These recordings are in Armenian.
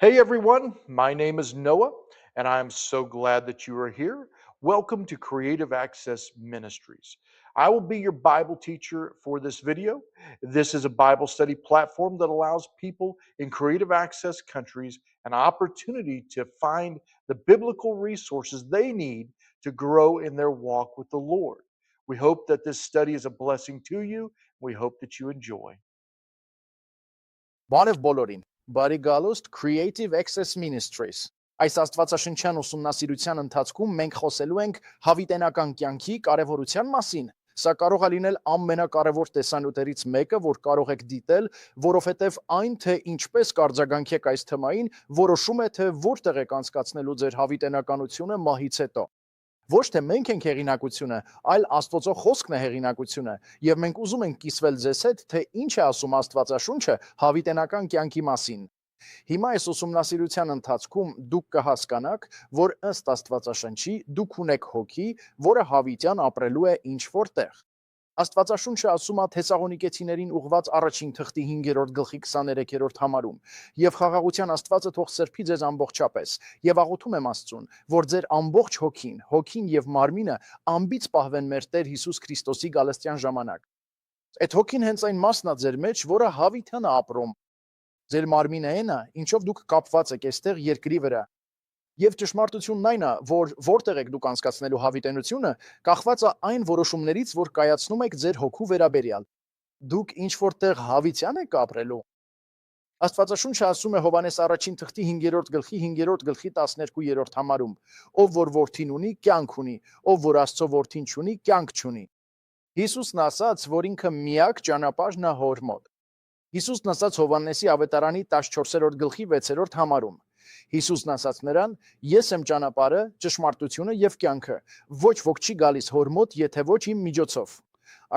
Hey everyone, my name is Noah, and I'm so glad that you are here. Welcome to Creative Access Ministries. I will be your Bible teacher for this video. This is a Bible study platform that allows people in creative access countries an opportunity to find the biblical resources they need to grow in their walk with the Lord. We hope that this study is a blessing to you. We hope that you enjoy. Բարև բոլորին։ Բարի գալուստ Creative Access Ministries։ Այս աստվածաշնչյան ուսումնասիրության ընթացքում մենք խոսելու ենք հավիտենական կյանքի կարևորության մասին։ Սա կարող է լինել ամենակարևոր տեսանյութերից մեկը, որ կարող եք դիտել, որովհետև այն, թե ինչպես կարձագանքեք այս թեմային, որոշում է, թե որտեղ եք անցկացնելու ձեր հավիտենականությունը մահից հետո։ Ոչ թե մենք ենք հեղինակությունը, այլ Աստծո խոսքն է հեղինակությունը, եւ մենք ուզում ենք կիսվել ձեզ հետ, թե ինչ է ասում Աստվածաշունչը հավիտենական կյանքի մասին։ Հիմա այս ուսումնասիրության ընթացքում դուք կհասկանաք, որ ըստ Աստվածաշնչի դուք ունեք հոգի, որը հավիտյան ապրելու է ինչ որտեղ։ Աստվածաշունչը ասում է Թեսաղոնիկեցիներին ուղված առաջին թղթի 5-րդ գլխի 23-րդ համարում. «Եվ խաղաղության Աստվածը թող սրբի ձեզ ամբողջապես, եւ աղոթում եմ Աստծուն, որ ձեր ամբողջ հոգին եւ մարմինը անբիծ պահվեն մեր Տեր Հիսուս Քրիստոսի գալստյան ժամանակ»։ Այդ հոգին հենց այն մասն է ձեր մեջ, որը հավիտյան է ապրում։ Ձեր մարմինը այն է, ինչով դուք կապված եք այստեղ երկրի վրա։ Եվ ճշմարտությունն այն է, որ որտեղ եք դուք անցկացնելու հավիտենությունը, կախված է այն որոշումներից, որ կայացնում եք ձեր հոգու վերաբերյալ։ Դուք ինչ որտեղ հավիտյան եք ապրելու։ Աստվածաշունչը ասում է Հովհաննես առաջին թղթի 5-րդ գլխի 5-րդ գլխի 12-րդ համարում. «Ով որ որդին ունի, կյանք ունի, ով որ Աստծո որդին չունի, կյանք չունի»։ Հիսուսն ասաց, որ ինքը միակ ճանապարհն է հոր մոտ։ Հիսուսն ասաց Հովհաննեսի ավետարանի 14-րդ գլխի 6-րդ համարում. Հիսուսն ասաց նրան. «Ես եմ ճանապարհը, ճշմարտությունը եւ կյանքը։ Ոչ ոք չի գալիս հոր մոտ, եթե ոչ իմ միջոցով»։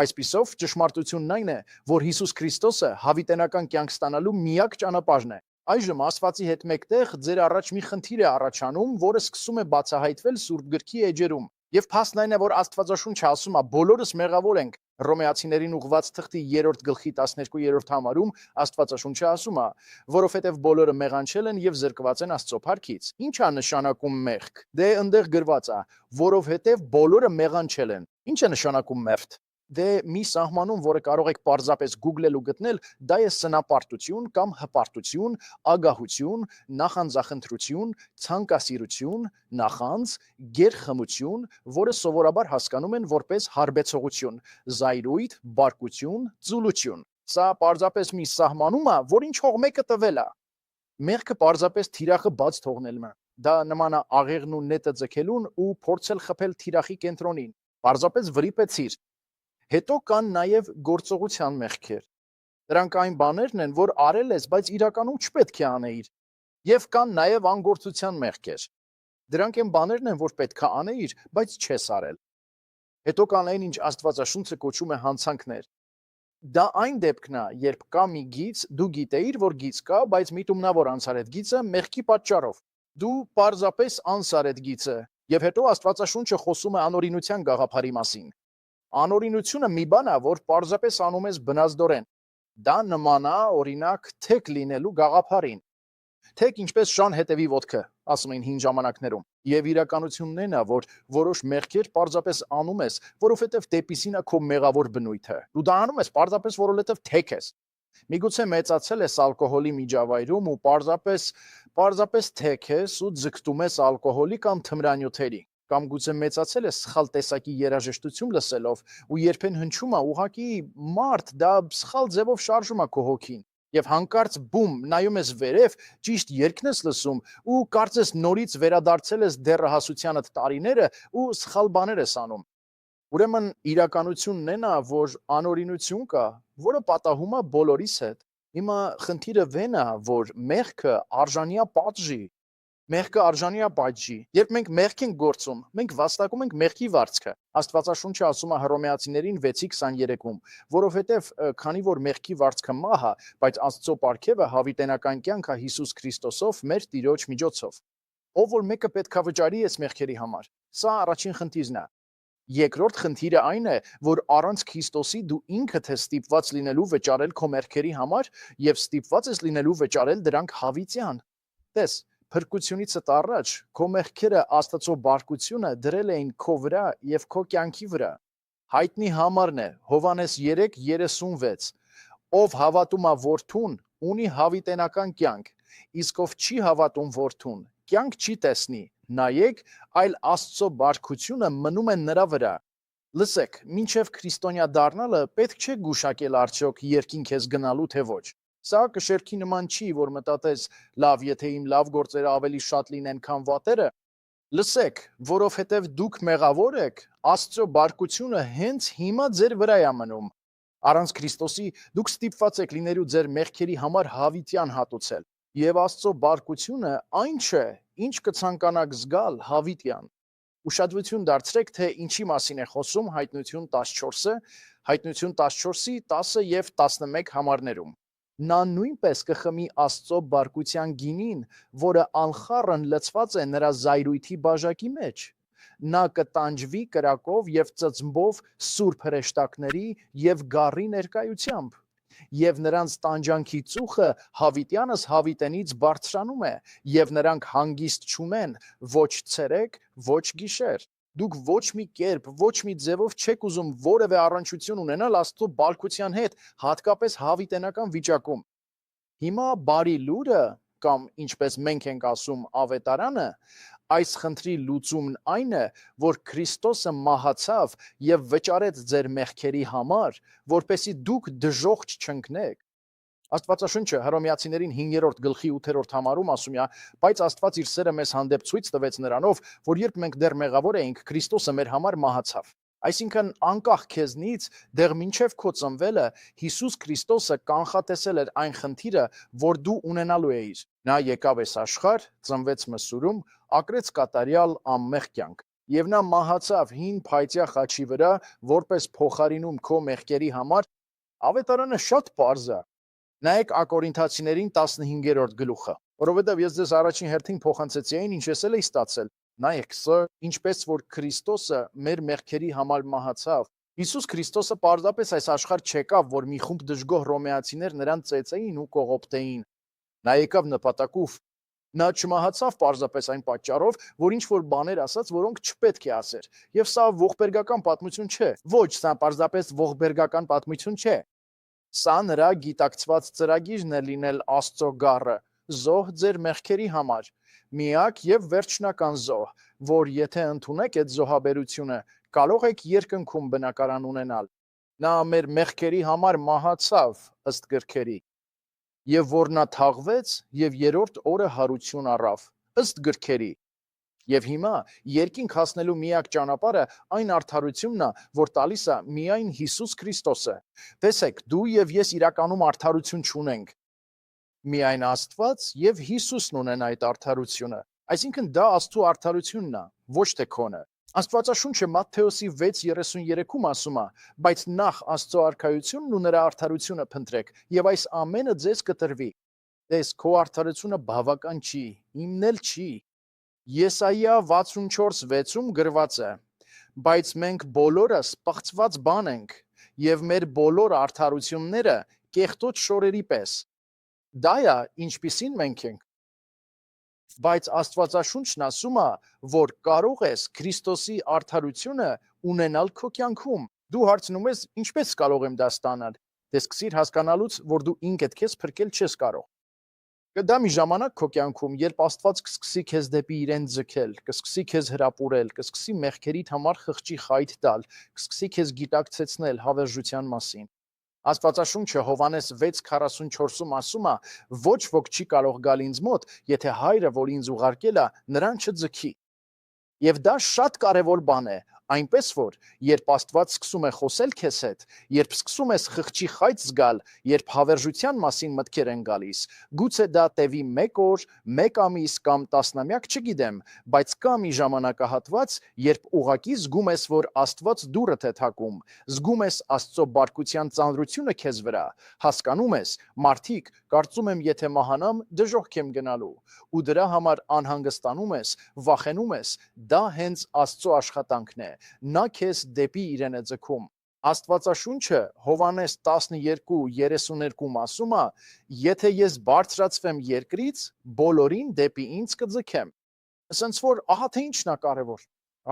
Այսպիսով, ճշմարտությունն այն է, որ Հիսուս Քրիստոսը հավիտենական կյանք ստանալու միակ ճանապարհն է։ Այժմ ասվածի հետ մեկտեղ ձեր առաջ մի խնդիր է առաջանում, որը սկսում է բացահայտվել Սուրբ Գրքի էջերում։ Եվ փաստն այն է, որ Աստվածաշունչը ասում է, բոլորս մեղավոր ենք։ Հռոմեացիներին ուղված թղթի 3-րդ գլխի 12-րդ համարում Աստվածաշունչը ասում է, որովհետև բոլորը մեղանչել են եւ զրկված են Աստծո փառքից։ Ինչ է նշանակում մեղք։ Դե այնտեղ գրված է, որովհետև բոլորը մեղանչել են։ Ինչ է նշանակում մեղք։ Դե մի սահմանում, որը կարող եք պարզապես Google-ել ու գտնել, դա է սնապարտություն կամ հպարտություն, ագահություն, նախանձախնդրություն, ցանկասիրություն, նախանձ, գերխմություն, որը սովորաբար հասկանում են որպես հարբեցողություն, զայրույթ, բարկություն, ձուլություն։ Սա պարզապես մի սահմանում է, որ ինչ հող մեկը տվել է։ Մեղքը պարզապես թիրախը բաց թողնելն է։ Դա նման է աղեղն ու նետը ձգելուն ու փորձել խփել թիրախի կենտրոնին։ Պարզապես վրիպեցիր։ Հետո կան նաև գործողության մեղքեր։ Դրանք այն բաներն են, որ արել ես, բայց իրականում չպետք է անեիր։ Եվ կան նաև անգործության մեղքեր։ Դրանք այն բաներն են, որ պետք է անեիր, բայց չես արել։ Հետո կան այն, ինչ Աստվածաշունչը կոչում է հանցանքներ։ Դա այն դեպքն է, երբ կա մի գիծ, դու գիտեիր, որ գիծ կա, բայց միտումնավոր անցար այդ գիծը մեղքի պատճառով։ Դու պարզապես անցար այդ գիծը, եւ հետո Աստվածաշունչը խոսում է անօրինության գաղափարի մասին։ Անօրինությունը մի բան է, որ պարզապես անում ես բնազդորեն։ Դա նման է, օրինակ, թեք լինելու գաղափարին։ Թեք ինչպես շան հետևի ոտքը, ասում էին հին ժամանակներում։ Եվ իրականությունն այն է, որ որոշ մեղքեր պարզապես անում ես, որովհետև դեպիսին է քո մեղավոր բնույթը։ Դու դա անում ես պարզապես, որովհետև թեք ես։ Միգուցե մեծացել ես ալկոհոլի միջավայրում ու պարզապես թեք ես ու ձգտում ես ալկոհոլի կամ թմրանյութերի։ Կամ գուցե մեծացել ես սխալ տեսակի երաժշտություն լսելով ու երբեն հնչում է ուղղակի մարդ, դա սխալ ձևով շարժում է քո հոգին։ Եվ հանկարծ բում նայում ես վերև, ճիշտ երգն ես լսում ու կարծես նորից վերադարձել ես դեռահասությանդ տարիները ու սխալ բաներ ես անում։ Ուրեմն իրականությունն այն է, որ անօրինություն կա, որը պատահում է բոլորիս հետ։ Հիմա խնդիրը վեն է, որ մեղքը արժանի է պատժի։ Մեղքը արժանի է պատժի։ Երբ մենք մեղք ենք գործում, մենք վաստակում ենք մեղքի վարձքը։ Աստվածաշունչը ասում է Հռոմեացիներին 6:23-ում, որովհետև քանի որ մեղքի վարձքը մահ է, բայց Աստծո պարգևը հավիտենական կյանք է Հիսուս Քրիստոսով մեր Տիրոջ միջոցով։ Ով որ մեկը պետք է վճարի այս մեղքերի համար։ Սա առաջին խնդիրն է։ Երկրորդ խնդիրը այն է, որ առանց Քրիստոսի դու ինքդ ես ստիպված լինելու վճարել քո մեղքերի համար եւ ստիպված ես լինելու վճարել դրանք հավիտյան։ Տես, փրկությունից առաջ քո մեղքերը Աստծո բարկությունը դրել էին քո վրա եւ քո կյանքի վրա։ Հայտնի համարն է Հովանես 3:36. Ով հավատում է որդուն, ունի հավիտենական կյանք, իսկ ով չի հավատում որդուն, կյանք չի տեսնի, նայեք, այլ Աստծո բարկությունը մնում է նրա վրա։ Լսեք, մինչև քրիստոնյա դառնալը պետք չէ գուշակել արդյոք երկինք ես գնալու թե ոչ։ Սա կշերքի նման չի, որ մտածես, լավ, եթե իմ լավ գործերը ավելի շատ լինեն, քան վատերը։ Լսեք, որովհետև դուք մեղավոր եք, Աստծո բարկությունը հենց հիմա ձեր վրա է մնում։ Առանց Քրիստոսի դուք ստիպված եք լինելու ձեր մեղքերի համար հավիտյան հատուցել, եւ Աստծո բարկությունը այն չէ, ինչ կցանկանաք զգալ հավիտյան։ Ուշադրություն դարձրեք, թե ինչի մասին է խոսում Հայտնություն 14-ը, Հայտնություն 14-ի 10 եւ 11 համարներում։ Նա նույնպես կխմի Աստծո բարկության գինին, որը անխառն լցված է նրա զայրույթի բաժակի մեջ։ Նա կտանջվի կրակով եւ ծծմբով սուրբ հրեշտակների եւ գառի ներկայությամբ։ Եվ նրանց տանջանքի ծուխը հավիտյանս հավիտենից բարձրանում է, եւ նրանք հանգիստ չունեն ոչ ցերեկ, ոչ գիշեր։ Դուք ոչ մի կերպ, ոչ մի ձևով չեք ուզում որևէ առնչություն ունենալ Աստծո բարկության հետ, հատկապես հավիտենական վիճակում։ Հիմա բարի լուրը, կամ ինչպես մենք ենք ասում ավետարանը, այս խնդրի լուծումն այն է, որ Քրիստոսը մահացավ եւ վճարեց ձեր մեղքերի համար, որպեսզի դուք դժոխք չընկնեք։ Աստվածաշունչը Հռոմեացիներին 5-րդ գլխի 8-րդ համարում ասում է. բայց Աստված իր սերը մեզ հանդեպ ցույց տվեց նրանով, որ երբ մենք դեռ մեղավոր էինք, Քրիստոսը մեր համար մահացավ։ Այսինքն անկախ քեզնից դեռ մինչև քո ծնվելը Հիսուս Քրիստոսը կանխատեսել էր այն խնդիրը, որ դու ունենալու էիր։ Նա եկավ այս աշխարհ, ծնվեց մսուրում, ակրեց կատարյալ անմեղ կյանք։ Եվ նա մահացավ հին փայծյա խաչի վրա, որպես փոխարինում քո մեղքերի համար։ Ավետարանը շատ պարզ է։ Նայեք Ակորինթացիներին 15-րդ գլուխը, որովհետև ես ձեզ առաջին հերթին փոխանցեցի այն, ինչ ես էի ստացել։ Նայեք, սա ինչպես որ Քրիստոսը մեր մեղքերի համար մահացավ։ Հիսուս Քրիստոսը պարզապես այս աշխարհ չեկավ, որ մի խումբ դժգոհ հռոմեացիներ նրան ծեծեին ու կողոպտեին։ Նա եկավ նպատակով։ Նա չմահացավ պարզապես այն պատճառով, որ ինչ որ բաներ ասաց, որոնք չպետք է ասեր։ Եվ սա ողբերգական պատմություն չէ։ Ոչ, սա պարզապես ողբերգական պատմություն չէ։ Սա նրա գիտակցված ծրագիրն է լինել Աստծո գառը, զոհ ձեր մեղքերի համար, միակ եւ վերջնական զոհ, որ եթե ընդունեք այդ զոհաբերությունը, կարող եք երկնքում բնակարան ունենալ։ Նա մեր մեղքերի համար մահացավ ըստ գրքերի, եւ որ նա թաղվեց եւ երրորդ օրը հարություն առավ ըստ գրքերի։ Եվ հիմա երկինք հասնելու միակ ճանապարհը այն արդարությունն է, որ տալիս է միայն Հիսուս Քրիստոսը։ Տեսեք, դու եւ ես իրականում արդարություն չունենք։ Միայն Աստված եւ Հիսուսն ունեն այդ արդարությունը։ Այսինքն դա Աստծո արդարությունն է, ոչ թե քոնը։ Աստվածաշունչը Մատթեոսի 6:33-ում ասում է. բայց նախ Աստծո արքայությունն ու նրա արդարությունը փնտրեք, եւ այս ամենը ձեզ կտրվի։ Դες քո արդարությունը բավական չի, իմն էլ չի։ Եսայիա 64:6-ում գրված է. բայց մենք բոլորս պղծված բան ենք, եւ մեր բոլոր արդարությունները կեղտոտ շորերի պես։ Դա է, ինչպիսին մենք ենք։ Բայց Աստվածաշունչն ասում է, որ կարող ես Քրիստոսի արդարությունը ունենալ քո կյանքում։ Դու հարցնում ես, ինչպես կարող եմ դա ստանալ։ Դե սկսիր հասկանալուց, որ դու ինքդ քեզ փրկել չես կարող։ Կդա մի ժամանակ քո կյանքում, երբ Աստված կսկսի քեզ դեպի իրեն ձգել, կսկսի քեզ հրապուրել, կսկսի մեղքերիդ համար խղճի խայթ տալ, կսկսի քեզ գիտակցեցնել հավերժության մասին։ Աստվածաշունչը Հովանես 6:44-ում ասում է. ոչ ոք չի կարող գալ ինձ մոտ, եթե հայրը, որ ինձ ուղարկել է, նրան չձգի։ Եվ դա շատ կարևոր բան է, այնպես որ երբ Աստված սկսում է խոսել քեզ հետ, երբ սկսում ես խղճի խայծ զգալ, երբ հավերժության մասին մտքեր են գալիս, գուցե դա տևի 1 օր, 1 ամիս կամ տասնամյակ, չգիտեմ, բայց կա մի ժամանակահատված, երբ ուղակի զգում ես, որ Աստված դուռդ է թակում, զգում ես Աստծո բարկության ծանրությունը քեզ վրա, հասկանում ես, մարդիկ, կարծում եմ, եթե մահանամ, դժոխք եմ գնալու, ու դրա համար անհանգստանում ես, վախենում ես, դա հենց Աստծո աշխատանքն է։ Նա քեզ դեպի իրեն է ձգում։ Աստվածաշունչը Հովանես 12:32 ասում է. եթե ես բարձրացվեմ երկրից, բոլորին դեպի ինձ կձգեմ։ Ասենց որ ահա թե ինչն է կարևոր։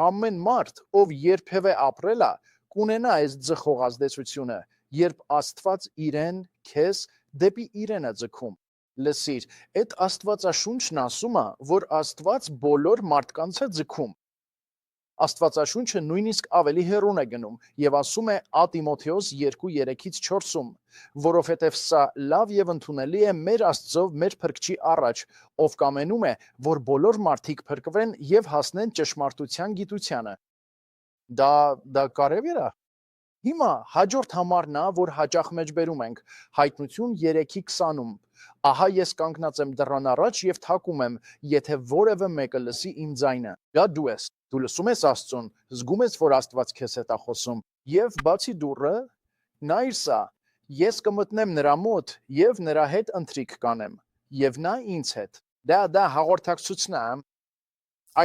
Ամեն մարդ, ով երբևէ ապրել է, կունենա այս ձգող ազդեցությունը, երբ Աստված իրեն քեզ դեպի իրեն է ձգում։ Լսիր, այդ Աստվածաշունչն ասում է, որ Աստված բոլոր մարդկանց է ձգում։ Աստվածաշունչը նույնիսկ ավելի հեռուն է գնում եւ ասում է Ա Տիմոթեոս 2:3-4-ում, որովհետեւ սա լավ եւ ընդունելի է մեր Աստծով մեր Փրկչի առաջ, ով կամենում է, որ բոլոր մարդիկ փրկվեն եւ հասնեն ճշմարտության գիտությանը։ Դա կարևոր է։ Հիմա հաջորդ համարն է, որ հաճախ մեջբերում ենք, Հայտնություն 3:20-ում։ Ահա ես կանգնած եմ դռան առաջ եւ թակում եմ, եթե որևէ մեկը լսի իմ ձայնը։ Դա դու ես։ Դու լսում ես Աստծուն, զգում ես, որ Աստված քեզ հետ է խոսում, եւ բացի դուռը, նայր սա, ես կմտնեմ նրա մոտ եւ նրա հետ ընթրիք կանեմ, եւ նա ինձ հետ։ Դա հաղորդակցությունն է։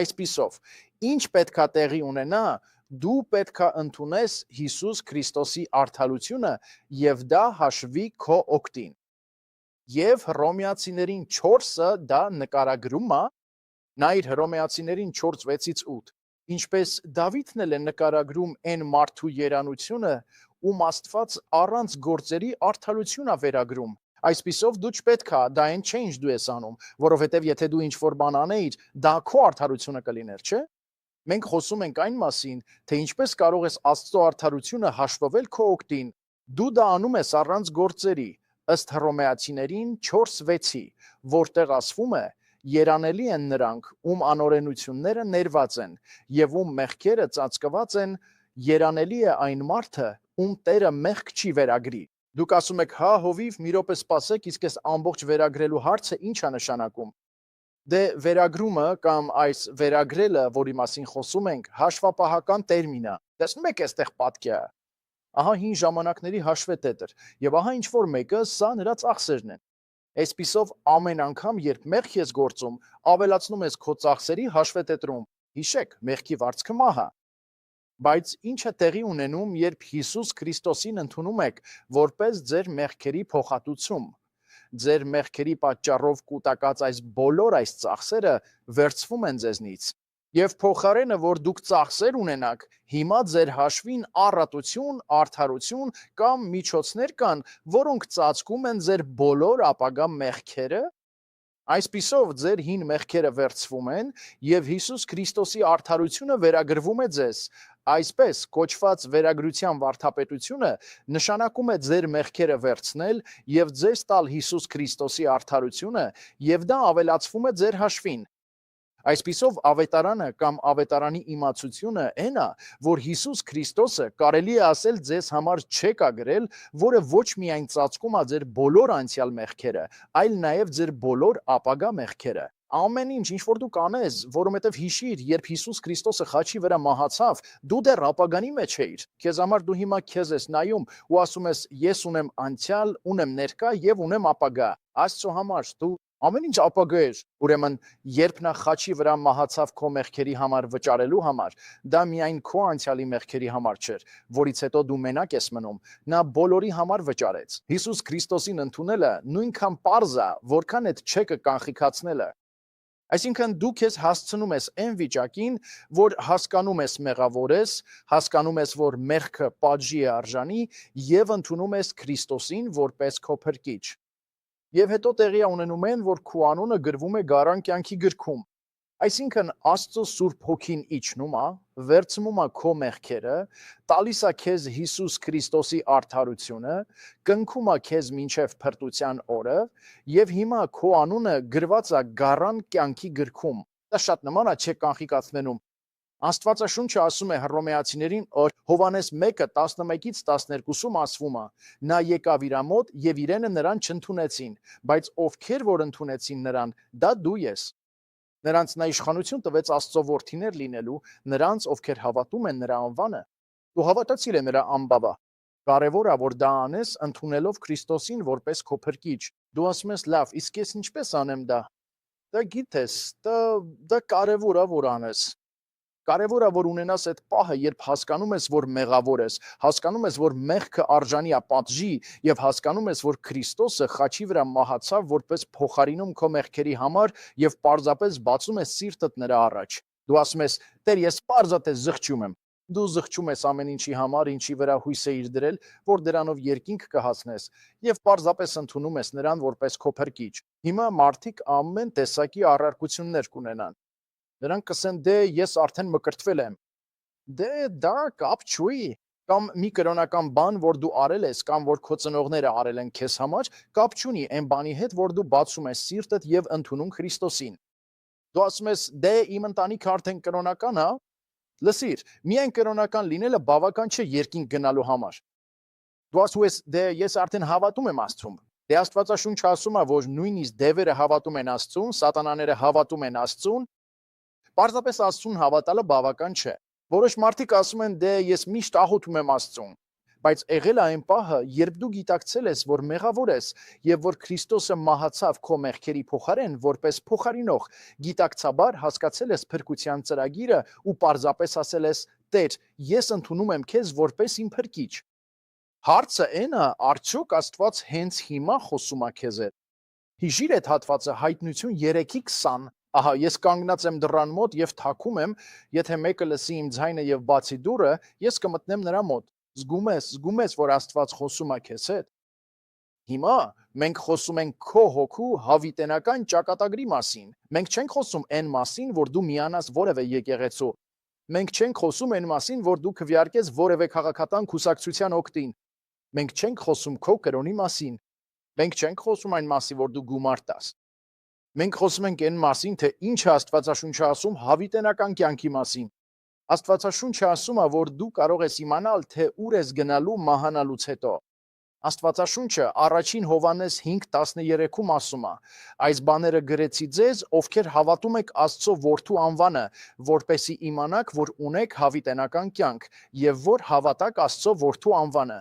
Այսպիսով, ինչ պետքա տեղի ունենա, դու պետքա ընդունես Հիսուս Քրիստոսի արդարությունը եւ դա հաշվի քո օգտին։ Եվ Հռոմեացիներին 4-ը դա նկարագրում է, նայր Հռոմեացիներին 4:6-8, ինչպես Դավիթն էլ է նկարագրում այն մարդու երանությունը, ում Աստված առանց գործերի արդարություն է վերագրում։ Այսպիսով դու չպետք է դա այն change դու ես անում, որովհետև եթե դու ինչ-որ բան անեիր, դա քո արդարությունը կլիներ, չէ՞։ Մենք խոսում ենք այն մասին, թե ինչպես կարող ես Աստծո արդարությունը հաշվվել քո օգտին։ Դու դա անում ես առանց գործերի, ըստ Հռոմեացիներին 4:6-ի, որտեղ ասվում է. երանելի են նրանք, ում անօրենությունները ներված են, եւ ում մեղքերը ծածկված են, երանելի է այն մարդը, ում Տերը մեղք չի վերագրի։ Դուք ասում եք, հա, հովիվ, մի րոպե սպասեք, իսկ այս ամբողջ վերագրելու հարցը ինչ է նշանակում։ Դե վերագրումը կամ այս վերագրելը, որի մասին խոսում ենք, հաշվապահական տերմին է։ Տեսնում եք այստեղ պատկերը։ Ահա հին ժամանակների հաշվետետր, եւ ահա ինչ որ մեկը սա նրա ծախսերն են։ Այսպիսով ամեն անգամ, երբ մեղք ես գործում, ավելացնում ես քո ծախսերի հաշվետետրում։ Հիշեք, մեղքի վարձքը մահ է։ Բայց ինչ է տեղի ունենում, երբ Հիսուս Քրիստոսին ընդունում եք որպես ձեր մեղքերի փոխհատուցում։ Ձեր մեղքերի պատճառով կուտակած այս բոլոր այս ծախսերը վերցվում են ձեզնից։ Եվ փոխարենը, որ դուք ծախսեր ունենաք, հիմա ձեր հաշվին առատություն, արդարություն կամ միջոցներ կան, որոնք ծածկում են ձեր բոլոր ապագա մեղքերը։ Այսպիսով ձեր հին մեղքերը վերցվում են եւ Հիսուս Քրիստոսի արդարությունը վերագրվում է ձեզ։ Այսպես կոչված վերագրության վարդապետությունը նշանակում է ձեր մեղքերը վերցնել եւ ձեզ տալ Հիսուս Քրիստոսի արդարությունը եւ դա ավելացվում է ձեր հաշվին։ Այսպիսով ավետարանը կամ ավետարանի իմացությունը այն է, որ Հիսուս Քրիստոսը կարելի է ասել ձեզ համար չեք ագրել, որը ոչ միայն ծածկում է ձեր բոլոր անցյալ մեղքերը, այլ նաև ձեր բոլոր ապագա մեղքերը։ Ամեն ինչ որ դու կանես, որովհետև հիշիր, երբ Հիսուս Քրիստոսը խաչի վրա մահացավ, դու դեռ ապագանի մեջ էիր։ Քեզ համար դու հիմա քեզ ես նայում ու ասում ես. ես ունեմ անցյալ, ունեմ ներկա եւ ունեմ ապագա։ Աստծո համար դու ամեն ինչ ապագա էր։ Ուրեմն, երբ նա խաչի վրա մահացավ քո մեղքերի համար վճարելու համար, դա միայն քո անցյալի մեղքերի համար չէր, որից հետո դու մենակ ես մնում։ Նա բոլորի համար վճարեց։ Հիսուս Քրիստոսին ընդունելը նույնքան պարզ է, որքան այդ չեկը կանխիկացնելը։ Այսինքն դու քեզ հասցնում ես այն վիճակին, որ հասկանում ես մեղավոր ես, հասկանում ես, որ մեղքը պատժի է արժանի եւ ընդունում ես Քրիստոսին որպես քո փրկիչ։ Եվ հետո տեղի ունենում են, որ քո անունը գրվում է գարան կյանքի գրքում։ Այսինքն Աստծո Սուրբ Հոգին իջնում է, վերցնում է քո մեղքերը, տալիս է քեզ Հիսուս Քրիստոսի արդարությունը, կնքում է քեզ մինչև փրկության օրը, եւ հիմա քո անունը գրված է գարան կյանքի գրքում։ Դա շատ նման է չեք կանխիկացնենում։ Աստվածաշունչը ասում է Հռոմեացիներին, որ Հովանես 1:11-12-ում ասվում է. նա եկավ իր մոտ եւ իրենը նրան չընդունեցին, բայց ովքեր որ ընդունեցին նրան, դա դու ես։ Նրանց նա իշխանություն տվեց Աստծո որդիներ լինելու, նրանց, ովքեր հավատում են նրա անվանը։ Դու հավատացիր է նրա անբավը։ Կարևոր է, որ դա անես ընդունելով Քրիստոսին որպես քո փրկիչ։ Դու ասում ես, լավ, իսկ ես ինչպես անեմ դա։ Դա գիտես, դա կարևոր է որ անես։ Կարևոր է որ ունենաս այդ պահը, երբ հասկանում ես, որ մեղավոր ես, հասկանում ես, որ մեղքը արժանի է պատժի եւ հասկանում ես, որ Քրիստոսը խաչի վրա մահացավ որպես փոխարինում քո մեղքերի համար եւ պարզապես բացում ես սիրտդ նրա առաջ։ Դու ասում ես. «Տեր, ես պարզապես զղջում եմ»։ Դու զղջում ես ամեն ինչի համար, ինչի վրա հույս էիր դրել, որ դրանով երկինք կհասնես եւ պարզապես ընդունում ես նրան որպես քո փրկիչ։ Հիմա մարդիկ ամեն տեսակի առարկություններ կունենան։ Նրանք կսեն դե ես արդեն մկրտվել եմ։ Դե դա կապ չունի։ Կամ մի կրոնական բան, որ դու արել ես, կամ որ քո ծնողները արել են քեզ համար, կապ չունի այն բանի հետ, որ դու բացում ես սիրտդ եւ ընդունում Քրիստոսին։ Դու ասում ես, դե իմ ընտանիքը արդեն կրոնական է։ Լսիր, միայն կրոնական լինելը բավական չէ երկինք գնալու համար։ Դու ասում ես, դե ես արդեն հավատում եմ Աստծուն։ Դե Աստվածաշունչը ասում է, որ նույնիսկ դևերը հավատում են Աստծուն, սատանաները հավատում են Աստծուն։ Պարզապես Աստծուն հավատալը բավական չէ։ Որոշ մարդիկ ասում են, դե ես միշտ աղոթում եմ Աստծուն, բայց եղել է այն պահը, երբ դու գիտակցել ես, որ մեղավոր ես եւ որ Քրիստոսը մահացավ քո մեղքերի փոխարեն որպես փոխարինող, գիտակցաբար հասկացել ես փրկության ծրագիրը ու պարզապես ասել ես. «Տեր, ես ընդունում եմ քեզ որպես իմ փրկիչ»։ Հարցը այն է, արդյոք Աստված հենց հիմա խոսում է քեզ հետ։ Հիշիր այդ հատվածը Հայտնություն 3:20։ Ահա ես կանգնած եմ դռան մոտ եւ թակում եմ, եթե մեկը լսի իմ ձայնը եւ բացի դուռը, ես կմտնեմ նրա մոտ։ Զգում ես, որ Աստված խոսում է քեզ հետ։ Հիմա մենք խոսում ենք քո հոգու հավիտենական ճակատագրի մասին։ Մենք չենք խոսում այն մասին, որ դու միանաս որևէ եկեղեցու։ Մենք չենք խոսում այն մասին, որ դու քվեարկես որևէ քաղաքական կուսակցության օգտին։ Մենք չենք խոսում քո կրոնի մասին։ Մենք չենք խոսում այն մասին, որ դու գումար տաս։ Մենք խոսում ենք այն մասին, թե ինչ է Աստվածաշունչը ասում հավիտենական կյանքի մասին։ Աստվածաշունչը ասում է, որ դու կարող ես իմանալ, թե ուր ես գնալու մահանալուց հետո։ Աստվածաշունչը առաջին Հովհաննես 5:13-ում ասում է. «Այս բաները գրեցի ձեզ, ովքեր հավատում եք Աստծո Որդու անվանը, որպեսզի իմանաք, որ ունեք հավիտենական կյանք, եւ որ հավատաք Աստծո Որդու անվանը»։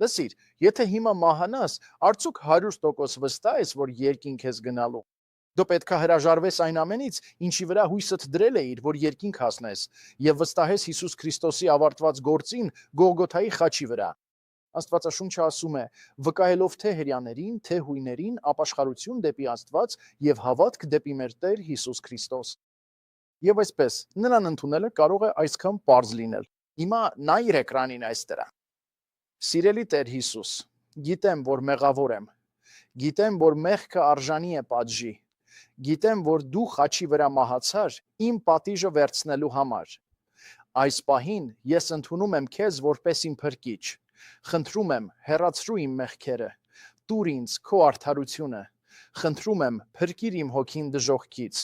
Լսիր, եթե հիմա մահանաս, արդյոք 100% վստահ ես, որ երկինք ես գնալու։ Դու պետք է հրաժարվես այն ամենից, ինչի վրա հույսդ դրել էիր, որ երկինք հասնես, եւ վստահես Հիսուս Քրիստոսի ավարտված գործին Գողգոթայի խաչի վրա։ Աստվածաշունչը ասում է. «Վկայելով թե հրեաներին, թե հույներին, ապաշխարություն դեպի Աստված եւ հավատք դեպի մեր Տեր Հիսուս Քրիստոս»։ Եվ այսպես, նրան ընդունելը կարող է այսքան պարզ լինել։ Հիմա նայիր էկրանին այստեղ։ Սիրելի Տեր Հիսուս, գիտեմ, որ մեղավոր եմ։ Գիտեմ, որ մեղքը արժանի է պատժի։ Գիտեմ, որ դու խաչի վրա մահացար իմ պատիժը վերցնելու համար։ Այս պահին ես ընդունում եմ քեզ որպես իմ փրկիչ։ Խնդրում եմ, հեռացրու իմ մեղքերը։ Տուր ինձ քո արդարությունը։ Խնդրում եմ, փրկիր իմ հոգին դժոխքից։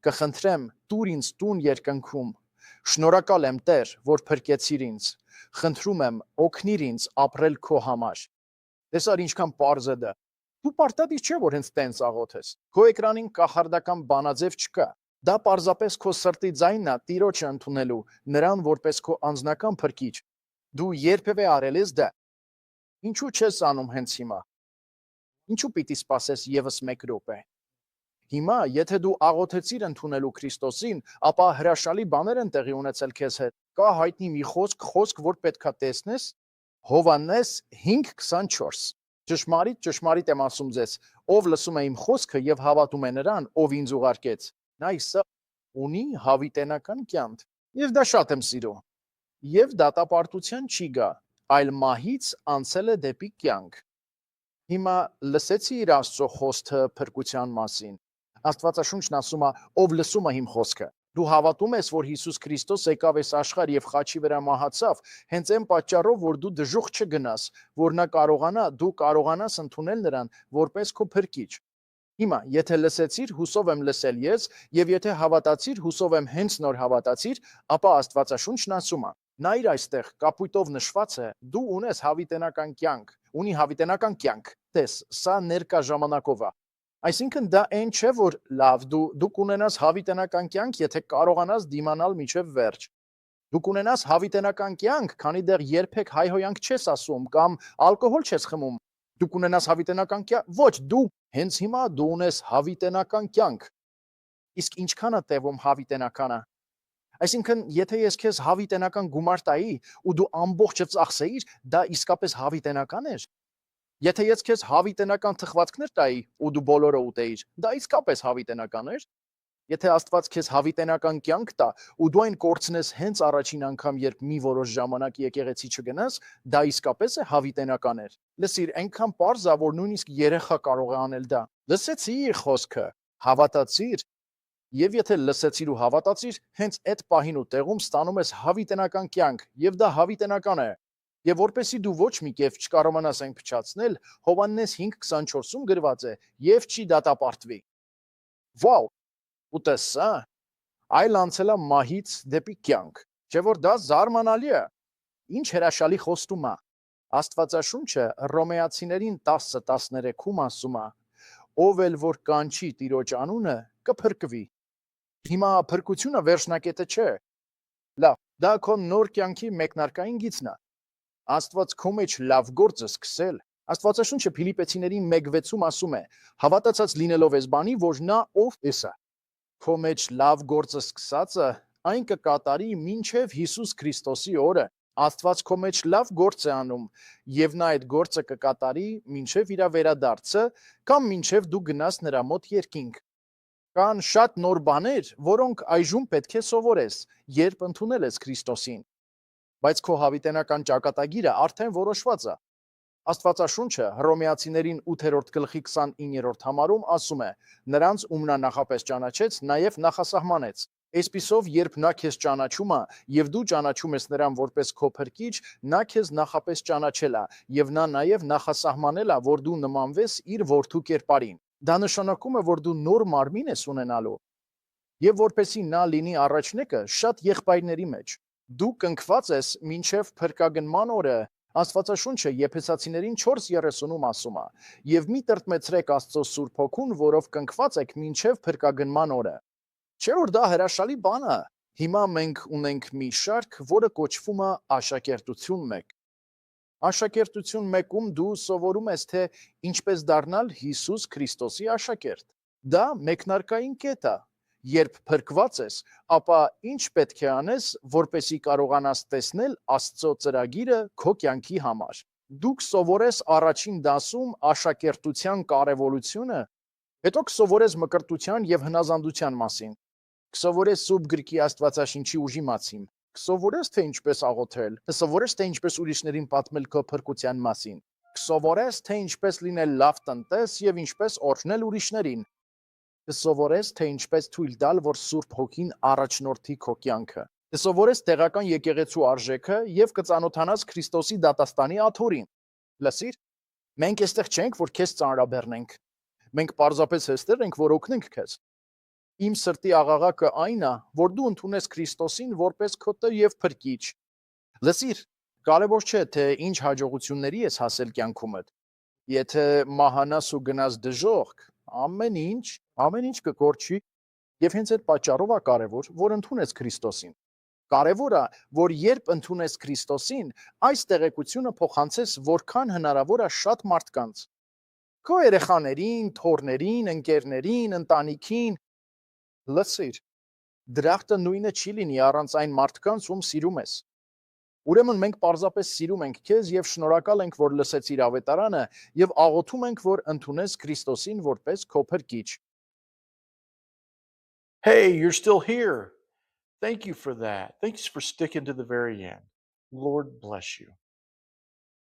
Կխնդրեմ, տուր ինձ տուն երկնքում։ Շնորհակալ եմ, Տեր, որ փրկեցիր ինձ։ Խնդրում եմ, օգնիր ինձ ապրել քո համար։ Տեսար ինչքան պարզ է դա։ Դու պարտադիր չէ, որ հենց տենց աղոթես։ Քո էկրանին կախարդական բանաձև չկա։ Դա պարզապես քո սրտի ձայնն է Տիրոջը ընդունելու, նրան որպես քո անձնական փրկիչ։ Դու երբևէ արել ես դա։ Ինչու չես անում հենց հիմա։ Ինչու պիտի սպասես եւս 1 րոպե։ Հիմա, եթե դու աղոթեցիր ընդունելու Քրիստոսին, ապա հրաշալի բաներ են տեղի ունեցել քեզ հետ։ Կա հայտնի մի խոսք, որ պետքա տեսնես, Հովհաննես 5:24։ Ճշմարիտ եմ ասում ձեզ, ով լսում է իմ խոսքը եւ հավատում է նրան, ով ինձ ուղարկեց, նա իսա ունի հավիտենական կյանք։ Եվ դա շատ եմ սիրում։ Եվ դատապարտության չի գա, այլ մահից անցել է դեպի կյանք։ Հիմա լսեցի իր Աստծո խոսքը փրկության մասին։ Աստվածաշունչն ասում է, ով լսում է իմ խոսքը։ Դու հավատում ես, որ Հիսուս Քրիստոս եկավ այս աշխարհ եւ խաչի վրա մահացավ, հենց այն պատճառով, որ դու դժոխք չգնաս, որ նա դու կարողանաս ընդունել նրան որպես քո փրկիչ։ Հիմա, եթե լսեցիր, հուսով եմ լսել ես, եւ եթե հավատացիր, հուսով եմ հենց նոր հավատացիր, ապա Աստվածաշունչն ասում է. նայիր այստեղ, կապույտով նշված է, դու ունես հավիտենական կյանք, ունի հավիտենական կյանք։ Տես, սա ներկա ժամանակով է։ Այսինքն դա այն չէ, որ լավ, դու կունենաս հավիտենական կյանք, եթե կարողանաս դիմանալ միջև վերջ։ Դու կունենաս հավիտենական կյանք, քանի դեռ երբեք հայհոյանք չես ասում կամ ալկոհոլ չես խմում։ Դու կունենաս հավիտենական կյանք։ Ոչ, դու հենց հիմա դու ունես հավիտենական կյանք։ Իսկ ինչքան է տևում հավիտենականը։ Այսինքն, եթե ես քեզ հավիտենական գումար տայի ու դու ամբողջը ծախսեիր, դա իսկապես հավիտենական էր։ Եթե ես քեզ հավիտենական թխվածքներ տայի ու դու բոլորը ուտեիր, դա իսկապես հավիտենական էր։ Եթե Աստված քեզ հավիտենական կյանք տա ու դու այն կորցնես հենց առաջին անգամ, երբ մի որոշ ժամանակ եկեղեցի չգնաս, դա իսկապես է հավիտենական էր։ Լսիր, այնքան պարզ է, որ նույնիսկ երեխա կարող է անել դա։ Լսեցի խոսքը, հավատացիր, եւ եթե լսեցիր ու հավատացիր, հենց այդ պահին ու տեղում ստանում ես հավիտենական կյանք, եւ դա հավիտենական է։ Եվ որպեսի դու ոչ մի կերպ չկարողանաս այն փչացնել, Հովհաննես 5:24-ում գրված է. «Եվ չի դատապարտվի»։ Վաու, ու տեսա, այլ անցել է մահից դեպի կյանք։ Չէ՞ որ դա զարմանալի է։ Ինչ հրաշալի խոստում է։ Աստվածաշունչը Հռոմեացիներին 10:13-ում ասում է. «Ով էլ որ կանչի Տիրոջ անունը, կփրկվի»։ Հիմա փրկությունը վերջնակետը չէ։ Լավ, դա քո նոր կյանքի մեկնարկային գիծն է։ Աստված քո մեջ լավ գործ է սկսել։ Աստվածաշունչը Փիլիպեցիներին 1:6-ում ասում է. «Հավատացած լինելով ես բանի, որ նա ով է։ Քո մեջ լավ գործը սկսածը այն կկատարի մինչև Հիսուս Քրիստոսի օրը»։ Աստված քո մեջ լավ գործ է անում, եւ նա այդ գործը կկատարի մինչև իր վերադարձը կամ մինչև դու գնաս նրա մոտ երկինք։ Կան շատ նոր բաներ, որոնք այժմ պետք է սովորես, երբ ընդունել ես Քրիստոսին։ Բայց քո հավիտենական ճակատագիրը արդեն որոշված է։ Աստվածաշունչը Հռոմեացիներին 8-րդ գլխի 29-րդ համարում ասում է. «Նրանց, ում նա նախապես ճանաչեց, նաև նախասահմանեց»։ Այսպիսով, երբ նա քեզ ճանաչում է եւ դու ճանաչում ես նրան որպես քո փրկիչ, նա քեզ նախապես ճանաչել է եւ նա նաև նախասահմանել է, որ դու նմանվես իր որդու կերպարին։ Դա նշանակում է, որ դու նոր մարմին ես ունենալու եւ որպեսի նա լինի առաջնեկը շատ եղբայրների մեջ։ Դու կնքված ես մինչև փրկագնման օրը։ Աստվածաշունչը Եփեսացիներին 4:30-ում ասում է. «Եվ մի տրտմեցրեք Աստծո Սուրբ Հոգուն, որով կնքված եք մինչև փրկագնման օրը»։ Չէ՞ որ դա հրաշալի բան է։ Հիմա մենք ունենք մի շարք, որը կոչվում է աշակերտություն 1։ Աշակերտություն 1-ում դու սովորում ես, թե ինչպես դառնալ Հիսուս Քրիստոսի աշակերտ։ Դա մեկնարկային կետ է։ Երբ փրկված ես, ապա ինչ պետք է անես, որպեսզի կարողանաս տեսնել Աստծո ծրագիրը քո կյանքի համար։ Դու կսովորես առաջին դասում աշակերտության կարևորությունը, հետո կսովորես մկրտության եւ հնազանդության մասին։ Կսովորես Սուրբ գրքի Աստվածաշնչի ուժի մասին։ Կսովորես, թե ինչպես աղոթել, կսովորես, թե ինչպես ուրիշներին պատմել քո փրկության մասին։ Կսովորես, թե ինչպես լինել լավ տնտես եւ ինչպես օրհնել ուրիշներին։ Կսովորես, թե ինչպես թույլ տալ, որ Սուրբ Հոգին առաջնորդի քո կյանքը։ Կսովորես տեղական եկեղեցու արժեքը եւ կծանոթանաս Քրիստոսի դատաստանի աթոռին։ Լսիր, մենք այստեղ չենք, որ քեզ ծանրաբեռնենք։ Մենք պարզապես հստեր ենք, որ օգնենք քեզ։ Իմ սրտի աղաղակը այն է, որ դու ընդունես Քրիստոսին որպես քո Տեր եւ Փրկիչ։ Լսիր, կարևոր չէ, թե ինչ հաջողությունների ես հասել կյանքումդ։ Եթե մահանաս ու գնաս դժոխք, ամեն ինչ կկորչի, եւ հենց այդ պատճառով է կարևոր, որ ընդունես Քրիստոսին։ Կարևոր է, որ երբ ընդունես Քրիստոսին, այս տեղեկությունը փոխանցես որքան հնարավոր է շատ մարդկանց։ Քո երեխաներին, թոռներին, ընկերներին, ընտանիքին։ Լսիր, դրախտը նույնը չի լինի առանց այն մարդկանց, ում սիրում ես։ Ուրեմն մենք պարզապես սիրում ենք քեզ եւ շնորհակալ ենք, որ լսեցիր ավետարանը եւ աղոթում ենք, որ ընդունես Քրիստոսին որպես քո Փրկիչ։ Hey, you're still here. Thank you for that. Thanks for sticking to the very end. Lord bless you.